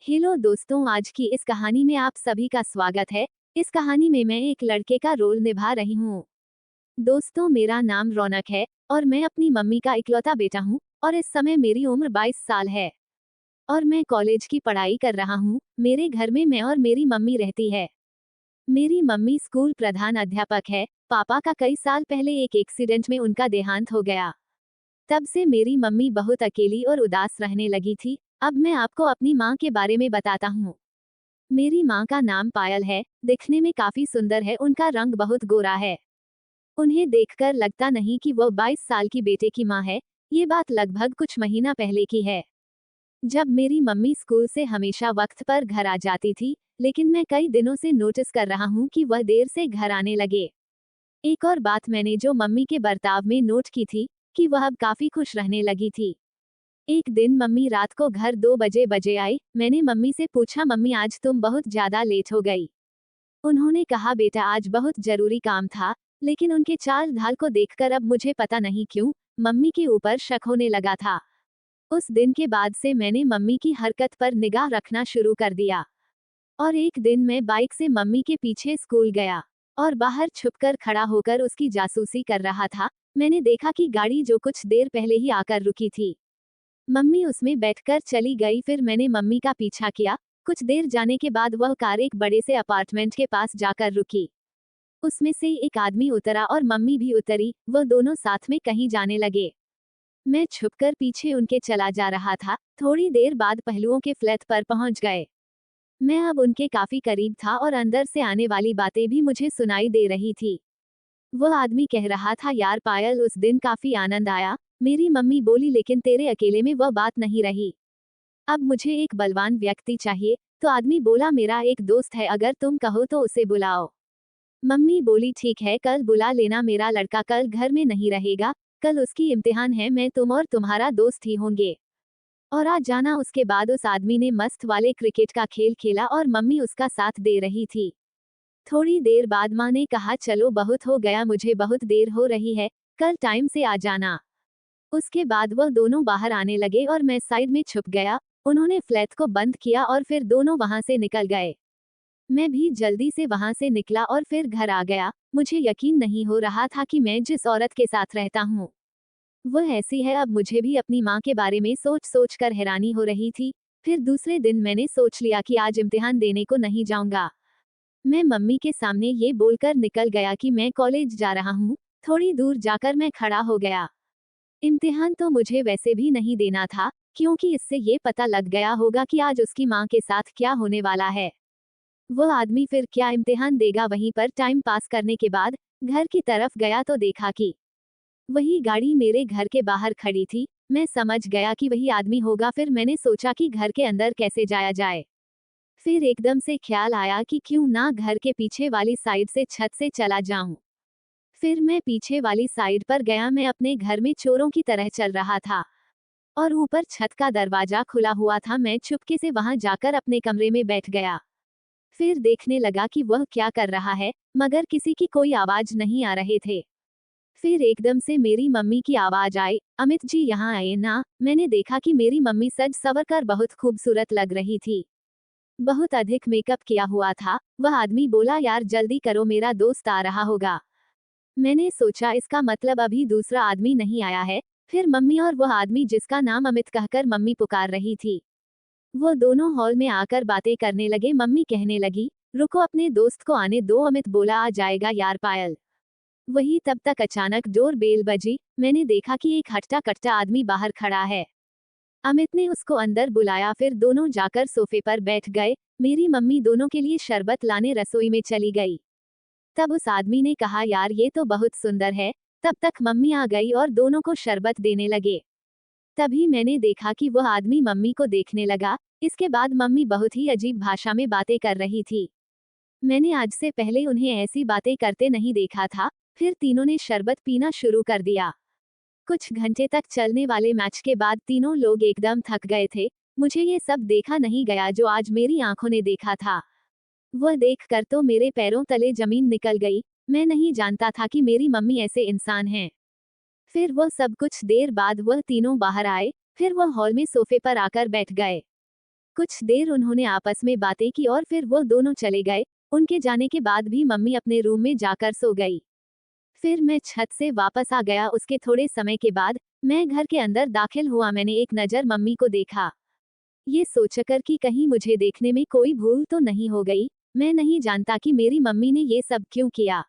Hello दोस्तों, आज की इस कहानी में आप सभी का स्वागत है। इस कहानी में मैं एक लड़के का रोल निभा रही हूँ। दोस्तों, मेरा नाम रौनक है और मैं अपनी मम्मी का इकलौता बेटा हूँ और इस समय मेरी उम्र 22 साल है और मैं कॉलेज की पढ़ाई कर रहा हूँ। मेरे घर में मैं और मेरी मम्मी रहती है। मेरी मम्मी स्कूल प्रधान अध्यापक है। पापा का कई साल पहले एक एक्सीडेंट में उनका देहांत हो गया। तब से मेरी मम्मी बहुत अकेली और उदास रहने लगी थी। अब मैं आपको अपनी माँ के बारे में बताता हूँ। मेरी माँ का नाम पायल है। दिखने में काफी सुंदर है। उनका रंग बहुत गोरा है। उन्हें देखकर लगता नहीं कि वह 22 साल की बेटे की माँ है। ये बात लगभग कुछ महीना पहले की है, जब मेरी मम्मी स्कूल से हमेशा वक्त पर घर आ जाती थी, लेकिन मैं कई दिनों से नोटिस कर रहा हूँ कि वह देर से घर आने लगे। एक और बात मैंने जो मम्मी के बर्ताव में नोट की थी कि वह अब काफी खुश रहने लगी थी। एक दिन मम्मी रात को घर 2 बजे आई। मैंने मम्मी से पूछा, मम्मी आज तुम बहुत ज्यादा लेट हो गई। उन्होंने कहा, बेटा आज बहुत जरूरी काम था। लेकिन उनके चाल ढाल को देखकर अब मुझे पता नहीं क्यों मम्मी के ऊपर शक होने लगा था। उस दिन के बाद से मैंने मम्मी की हरकत पर निगाह रखना शुरू कर दिया और एक दिन मैं बाइक से मम्मी के पीछे स्कूल गया और बाहर छुपकर खड़ा होकर उसकी जासूसी कर रहा था। मैंने देखा कि गाड़ी जो कुछ देर पहले ही आकर रुकी थी, मम्मी उसमें बैठकर चली गई। फिर मैंने मम्मी का पीछा किया। कुछ देर जाने के बाद वह कार एक बड़े से अपार्टमेंट के पास जाकर रुकी। उसमें से एक आदमी उतरा और मम्मी भी उतरी। वह दोनों साथ में कहीं जाने लगे। मैं छुपकर पीछे उनके चला जा रहा था। थोड़ी देर बाद पहलुओं के फ्लैट पर पहुंच गए। मैं अब उनके काफी करीब था और अंदर से आने वाली बातें भी मुझे सुनाई दे रही थी। वह आदमी कह रहा था, यार पायल, उस दिन काफी आनंद आया। मेरी मम्मी बोली, लेकिन तेरे अकेले में वह बात नहीं रही। अब मुझे एक बलवान व्यक्ति चाहिए। तो आदमी बोला, मेरा एक दोस्त है, अगर तुम कहो तो उसे बुलाओ। मम्मी बोली, ठीक है, कल बुला लेना। मेरा लड़का कल घर में नहीं रहेगा। कल उसकी इम्तिहान है। मैं, तुम और तुम्हारा दोस्त ही होंगे और आ जाना। उसके बाद उस आदमी ने मस्त वाले क्रिकेट का खेल खेला और मम्मी उसका साथ दे रही थी। थोड़ी देर बाद माँ ने कहा, चलो बहुत हो गया, मुझे बहुत देर हो रही है, कल टाइम से आ जाना। उसके बाद वह दोनों बाहर आने लगे और मैं साइड में छुप गया। उन्होंने फ्लैट को बंद किया और फिर दोनों वहां से निकल गए। मैं भी जल्दी से वहां से निकला और फिर घर आ गया। मुझे यकीन नहीं हो रहा था कि मैं जिस औरत के साथ रहता हूँ वह ऐसी है। अब मुझे भी अपनी माँ के बारे में सोच सोच कर हैरानी हो रही थी। फिर दूसरे दिन मैंने सोच लिया कि आज इम्तिहान देने को नहीं जाऊंगा। मैं मम्मी के सामने ये बोलकर निकल गया कि मैं कॉलेज जा रहा हूँ। थोड़ी दूर जाकर मैं खड़ा हो गया। इम्तिहान तो मुझे वैसे भी नहीं देना था, क्योंकि इससे ये पता लग गया होगा कि आज उसकी माँ के साथ क्या होने वाला है। वह आदमी फिर क्या इम्तिहान देगा। वहीं पर टाइम पास करने के बाद घर की तरफ गया तो देखा कि वही गाड़ी मेरे घर के बाहर खड़ी थी। मैं समझ गया कि वही आदमी होगा। फिर मैंने सोचा कि घर के अंदर कैसे जाया जाए। फिर एकदम से ख्याल आया कि क्यों ना घर के पीछे वाली साइड से छत से चला जाऊं। फिर मैं पीछे वाली साइड पर गया। मैं अपने घर में चोरों की तरह चल रहा था और ऊपर छत का दरवाजा खुला हुआ था। मैं चुपके से वहां जाकर अपने कमरे में बैठ गया। फिर देखने लगा कि वह क्या कर रहा है, मगर किसी की कोई आवाज नहीं आ रहे थे। फिर एकदम से मेरी मम्मी की आवाज आई, अमित जी यहाँ आए ना। मैंने देखा कि मेरी मम्मी सज संवर कर बहुत खूबसूरत लग रही थी। बहुत अधिक मेकअप किया हुआ था। वह आदमी बोला, यार जल्दी करो, मेरा दोस्त आ रहा होगा। मैंने सोचा इसका मतलब अभी दूसरा आदमी नहीं आया है। फिर मम्मी और वह आदमी जिसका नाम अमित कहकर मम्मी पुकार रही थी, वो दोनों हॉल में आकर बातें करने लगे। मम्मी कहने लगी, रुको, अपने दोस्त को आने दो। अमित बोला, आ जाएगा यार पायल। वही तब तक अचानक डोर बेल बजी। मैंने देखा कि एक हट्टा कट्टा आदमी बाहर खड़ा है। अमित ने उसको अंदर बुलाया। फिर दोनों जाकर सोफे पर बैठ गए। मेरी मम्मी दोनों के लिए शरबत लाने रसोई में चली गई। तब उस आदमी ने कहा, यार ये तो बहुत सुंदर है। तब तक मम्मी आ गई और दोनों को शरबत देने लगे। तभी मैंने देखा कि वह आदमी मम्मी को देखने लगा। इसके बाद मम्मी बहुत ही अजीब भाषा में बातें कर रही थी। मैंने आज से पहले उन्हें ऐसी बातें करते नहीं देखा था। फिर तीनों ने शरबत पीना शुरू कर दिया। कुछ घंटे तक चलने वाले मैच के बाद तीनों लोग एकदम थक गए थे। मुझे ये सब देखा नहीं गया जो आज मेरी आंखों ने देखा था। वह देखकर तो मेरे पैरों तले जमीन निकल गई। मैं नहीं जानता था कि मेरी मम्मी ऐसे इंसान हैं। फिर वह सब कुछ देर बाद वह तीनों बाहर आए। फिर वह हॉल में सोफे पर आकर बैठ गए। कुछ देर उन्होंने आपस में बातें की और फिर वो दोनों चले गए। उनके जाने के बाद भी मम्मी अपने रूम में जाकर सो गई। फिर मैं छत से वापस आ गया। उसके थोड़े समय के बाद मैं घर के अंदर दाखिल हुआ। मैंने एक नज़र मम्मी को देखा, ये सोचकर कि कहीं मुझे देखने में कोई भूल तो नहीं हो गई। मैं नहीं जानता कि मेरी मम्मी ने ये सब क्यों किया,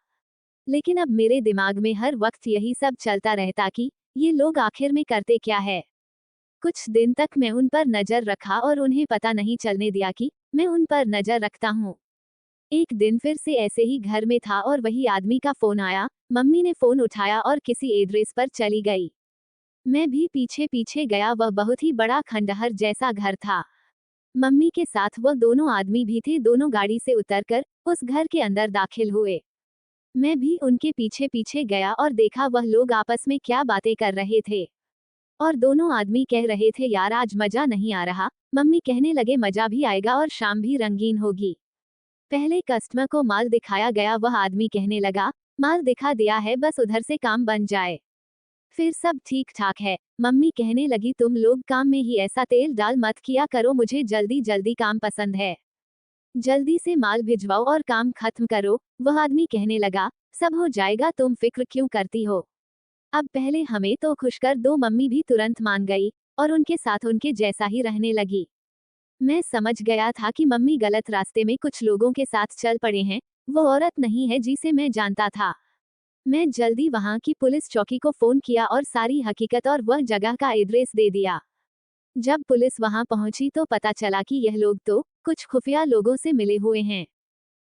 लेकिन अब मेरे दिमाग में हर वक्त यही सब चलता रहता कि ये लोग आखिर में करते क्या है। कुछ दिन तक मैं उन पर नजर रखा और उन्हें पता नहीं चलने दिया कि मैं उन पर नजर रखता हूँ। एक दिन फिर से ऐसे ही घर में था और वही आदमी का फोन आया। मम्मी ने फोन उठाया और किसी एड्रेस पर चली गई। मैं भी पीछे पीछे गया। वह बहुत ही बड़ा खंडहर जैसा घर था। मम्मी के साथ वह दोनों आदमी भी थे। दोनों गाड़ी से उतरकर उस घर के अंदर दाखिल हुए। मैं भी उनके पीछे पीछे गया और देखा वह लोग आपस में क्या बातें कर रहे थे। और दोनों आदमी कह रहे थे, यार आज मजा नहीं आ रहा। मम्मी कहने लगे, मजा भी आएगा और शाम भी रंगीन होगी। पहले कस्टमर को माल दिखाया गया। वह आदमी कहने लगा, माल दिखा दिया है, बस उधर से काम बन जाए, फिर सब ठीक ठाक है। मम्मी कहने लगी, तुम लोग काम में ही ऐसा तेल डाल मत किया करो, मुझे जल्दी जल्दी काम पसंद है, जल्दी से माल भिजवाओ और काम खत्म करो। वह आदमी कहने लगा, सब हो जाएगा, तुम फिक्र क्यों करती हो, अब पहले हमें तो खुश कर दो। मम्मी भी तुरंत मान गई और उनके साथ उनके जैसा ही रहने लगी। मैं समझ गया था कि मम्मी गलत रास्ते में कुछ लोगों के साथ चल पड़े हैं। वो औरत नहीं है जिसे मैं जानता था। मैं जल्दी वहां की पुलिस चौकी को फोन किया और सारी हकीकत और वह जगह का एड्रेस दे दिया। जब पुलिस वहां पहुंची तो पता चला कि यह लोग तो कुछ खुफिया लोगों से मिले हुए हैं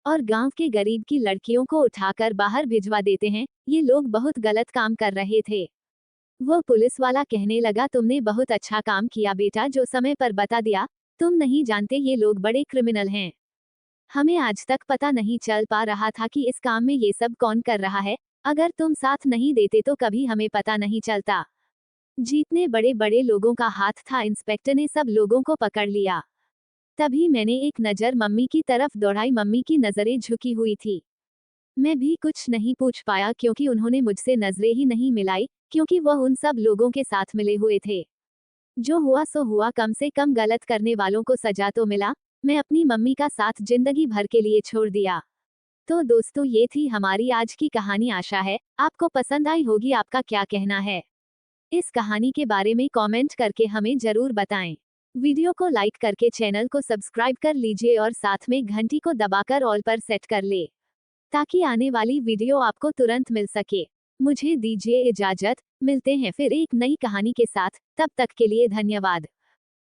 और गांव के गरीब की लड़कियों को उठाकर बाहर भिजवा देते हैं। ये लोग बहुत गलत काम कर रहे थे। वो पुलिस वाला कहने लगा, तुमने बहुत अच्छा काम किया बेटा, जो समय पर बता दिया। तुम नहीं जानते ये लोग बड़े क्रिमिनल हैं। हमें आज तक पता नहीं चल पा रहा था कि इस काम में ये सब कौन कर रहा है। अगर तुम साथ नहीं देते तो कभी हमें पता नहीं चलता। जितने बड़े बड़े लोगों का हाथ था, इंस्पेक्टर ने सब लोगों को पकड़ लिया। तभी मैंने एक नज़र मम्मी की तरफ दौड़ाई। मम्मी की नज़रें झुकी हुई थी। मैं भी कुछ नहीं पूछ पाया क्योंकि उन्होंने मुझसे नजरें ही नहीं मिलाई, क्योंकि वह उन सब लोगों के साथ मिले हुए थे। जो हुआ सो हुआ, कम से कम गलत करने वालों को सजा तो मिला। मैं अपनी मम्मी का साथ जिंदगी भर के लिए छोड़ दिया। तो दोस्तों, ये थी हमारी आज की कहानी। आशा है आपको पसंद आई होगी। आपका क्या कहना है इस कहानी के बारे में कमेंट करके हमें जरूर बताएं। वीडियो को लाइक करके चैनल को सब्सक्राइब कर लीजिए और साथ में घंटी को दबाकर ऑल पर सेट कर ले, ताकि आने वाली वीडियो आपको तुरंत मिल सके। मुझे दीजिए इजाजत, मिलते हैं फिर एक नई कहानी के साथ। तब तक के लिए धन्यवाद।